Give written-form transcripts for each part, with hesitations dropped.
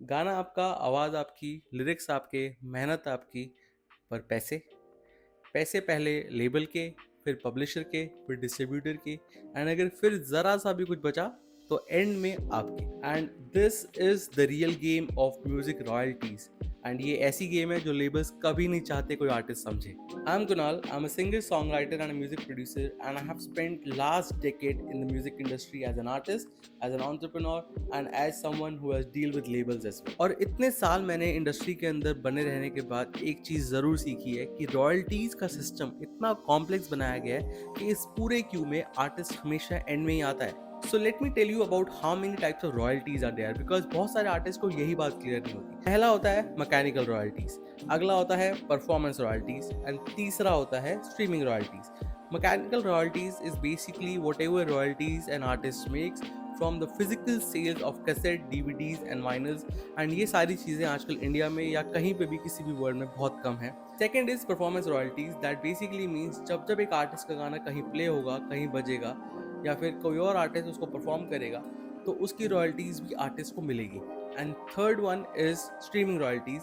गाना आपका, आवाज़ आपकी, लिरिक्स आपके, मेहनत आपकी, पर पैसे? पैसे पहले लेबल के, फिर पब्लिशर के, फिर डिस्ट्रीब्यूटर के, एंड अगर फिर ज़रा सा भी कुछ बचा तो एंड में आपके। And this is the real game of music royalties. And ये ऐसी गेम है जो लेबल्स कभी नहीं चाहते कोई आर्टिस्ट समझे। I am Kunal, I am a singer, songwriter and a music producer, and I have spent last decade in the music industry as an artist, as an entrepreneur, and as someone who has deal with labels as well. और इतने साल मैंने industry के अंदर बने रहने के बाद एक चीज़ ज़रूर सीखी है कि रॉयल्टीज़ का सिस्टम इतना कॉम्प्लेक्स बनाया गया है कि इस पूरे क्यू में आर्टिस्ट हमेशा एंड में ही आता है। So let me tell you about how many types of royalties are there, because बहुत सारे आर्टिस्ट को यही बात क्लियर नहीं होती। पहला होता है मैकेनिकल रॉयल्टीज, अगला होता है परफॉर्मेंस रॉयल्टीज, एंड तीसरा होता है streaming royalties. Mechanical royalties is basically whatever royalties an artist makes from the physical sales of cassette, DVDs and vinyls, and ये सारी चीज़ें आजकल इंडिया में या कहीं पे भी किसी भी वर्ल्ड में बहुत कम है। Second is performance royalties, that basically means जब जब एक आर्टिस्ट का गाना कहीं प्ले होगा, कहीं बजेगा, या फिर कोई और आर्टिस्ट उसको परफॉर्म करेगा, तो उसकी रॉयल्टीज भी आर्टिस्ट को मिलेगी। And third one is streaming royalties.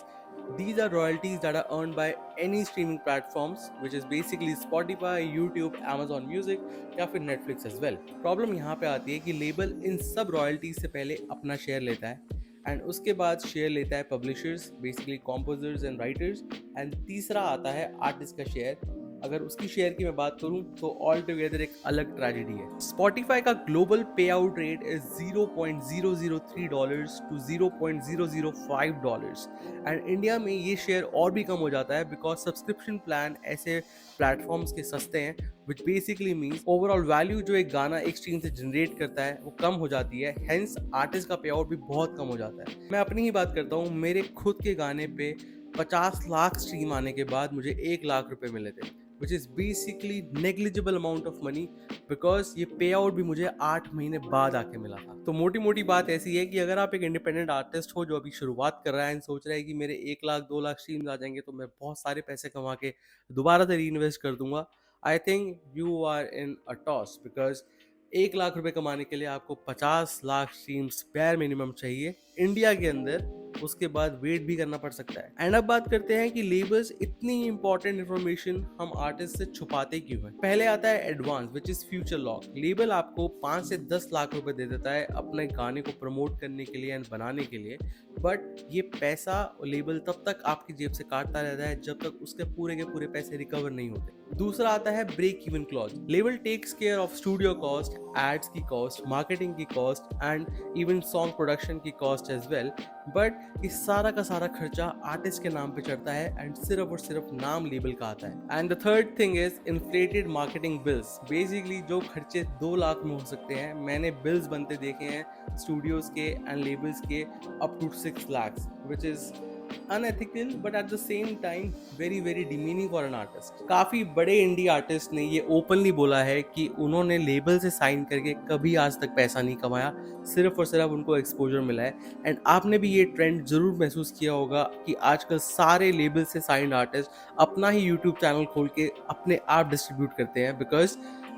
These are royalties that are earned by any streaming platforms, which is basically Spotify, YouTube, Amazon Music या फिर Netflix as well. प्रॉब्लम यहाँ पे आती है कि लेबल इन सब रॉयल्टीज से पहले अपना शेयर लेता है, एंड उसके बाद शेयर लेता है publishers, basically composers and writers, and तीसरा आता है आर्टिस्ट का शेयर। अगर उसकी शेयर की मैं बात करूं तो ऑल टुगेदर एक अलग ट्रेजेडी है। Spotify का global pay out rate is $0.003 to $0.005, and India में ये शेयर और भी कम हो जाता है बिकॉज सब्सक्रिप्शन प्लान ऐसे प्लेटफॉर्म्स के सस्ते हैं, which basically means overall value जो एक गाना एक स्ट्रीम से जनरेट करता है वो कम हो जाती है, हेंस आर्टिस्ट का पे आउट भी बहुत कम हो जाता है। मैं अपनी ही बात करता हूँ, मेरे खुद के गाने पे 50 लाख स्ट्रीम आने के बाद मुझे 1 लाख रुपए मिले थे, which is basically negligible amount of money, because ये पे आउट भी मुझे 8 महीने बाद आके मिला था। तो मोटी मोटी बात ऐसी है कि अगर आप एक इंडिपेंडेंट आर्टिस्ट हो जो अभी शुरुआत कर रहा है एंड सोच रहा है कि मेरे 1 लाख 2 लाख स्ट्रीम्स आ जाएंगे तो मैं बहुत सारे पैसे कमा के दोबारा से री इन्वेस्ट कर दूंगा, I think you are in a toss, because 1 lakh रुपए कमाने के लिए आपको 50 लाख स्ट्रीम्स बैर मिनिमम चाहिए इंडिया के अंदर, उसके बाद वेट भी करना पड़ सकता है। एंड अब बात करते हैं कि लेबल्स इतनी इंपॉर्टेंट इन्फॉर्मेशन हम आर्टिस्ट से छुपाते क्यों हैं। पहले आता है advance, which is future lock. Label आपको 5 से 10 लाख रुपए दे देता है अपने गाने को प्रमोट करने के लिए एंड बनाने के लिए, बट ये पैसा लेबल तब तक आपकी जेब से काटता रहता है जब तक उसके के पूरे पैसे रिकवर नहीं होते। दूसरा आता है break even clause. Label takes care of studio cost, ads की कॉस्ट, मार्केटिंग की cost, and even song production की कॉस्ट एज वेल, बट इस सारा का सारा खर्चा आर्टिस्ट के नाम पे चढ़ता है एंड सिर्फ और सिर्फ नाम लेबल का आता है। And the third thing is inflated marketing bills. Basically जो खर्चे 2 लाख में हो सकते हैं, मैंने बिल्स बनते देखे हैं स्टूडियोज के एंड लेबल्स के up to 6 lakhs, which is unethical but at the same time very very demeaning for an artist. काफी बड़े इंडी आर्टिस्ट ने ये ओपनली बोला है कि उन्होंने लेबल से साइन करके कभी आज तक पैसा नहीं कमाया, सिर्फ और सिर्फ उनको एक्सपोजर मिला है। एंड आपने भी ये ट्रेंड जरूर महसूस किया होगा कि आजकल सारे लेबल से साइंड आर्टिस्ट अपना ही यूट्यूब चैनल खोल के अपने आप डिस्ट्रीब्यूट करते हैं, बिकॉज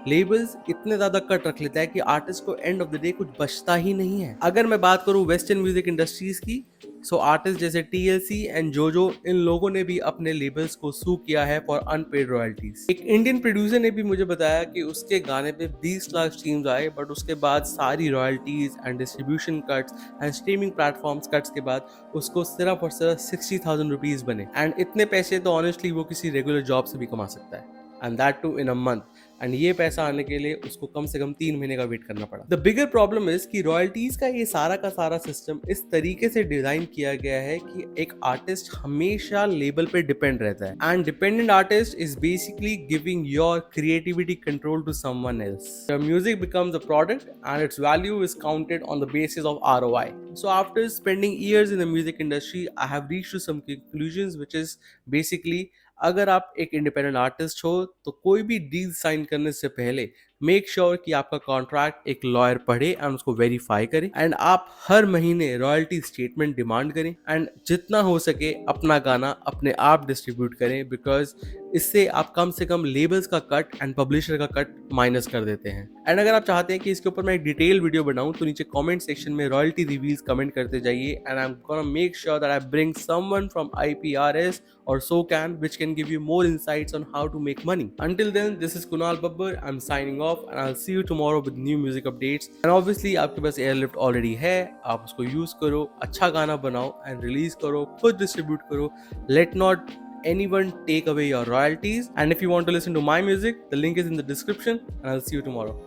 लेबल्स इतने ज्यादा कट रख लेता है कि आर्टिस्ट को एंड ऑफ द डे कुछ बचता ही नहीं है। अगर मैं बात करूं वेस्टर्न म्यूजिक इंडस्ट्रीज की, सो आर्टिस्ट जैसे टीएलसी एंड जोजो, इन लोगों ने भी अपने लेबल्स को सू किया है फॉर अनपेड रॉयल्टीज। एक इंडियन प्रोड्यूसर ने भी मुझे बताया कि उसके गाने पे 20 लाख स्ट्रीम्स आए, बट उसके बाद सारी royalties and distribution cuts and streaming platforms cuts के बाद उसको सिर्फ और सिर्फ 60,000 रुपीज बने। एंड इतने पैसे तो ऑनेस्टली वो किसी रेगुलर जॉब से भी कमा सकता है, and that too in a month. And ये पैसा आने के लिए उसको कम से कम 3 महीने का वेट करना पड़ा। द बिगर प्रॉब्लम इज कि रॉयल्टीज का ये सारा का सारा सिस्टम इस तरीके से डिजाइन किया गया है कि एक आर्टिस्ट हमेशा लेबल पे डिपेंड रहता है, and dependent artist is basically giving your creativity control to someone else. Your music becomes a product and its value is counted on the basis of ROI. So after spending years in the music industry, I have reached to some conclusions, which is basically अगर आप एक independent artist हो तो कोई भी deal sign करने से पहले मेक श्योर कि आपका कॉन्ट्रैक्ट एक लॉयर पढ़े एंड उसको वेरीफाई करे, एंड आप हर महीने रॉयल्टी स्टेटमेंट डिमांड करें, एंड जितना हो सके अपना गाना अपने आप डिस्ट्रीब्यूट करें, बिकॉज इससे आप कम से कम लेबल्स का कट एंड पब्लिशर का कट माइनस कर देते हैं। एंड अगर आप चाहते हैं कि इसके ऊपर मैं एक डिटेल वीडियो बनाऊं तो नीचे कमेंट सेक्शन में रॉयल्टी रिवील्स कमेंट करते जाइए, and I am gonna make sure that I bring someone from IPRS or SOCAN which can give you more insights on how to make money. Until then, this is Kunal Babbar. I'm signing off and I'll see you tomorrow with new music updates. And obviously आपके पास airlift already है, आप उसको use करो, अच्छा गाना बनाओ and release करो, खुद डिस्ट्रीब्यूट करो. Let not anyone take away your royalties. And if you want to listen to my music, the link is in the description, and I'll see you tomorrow.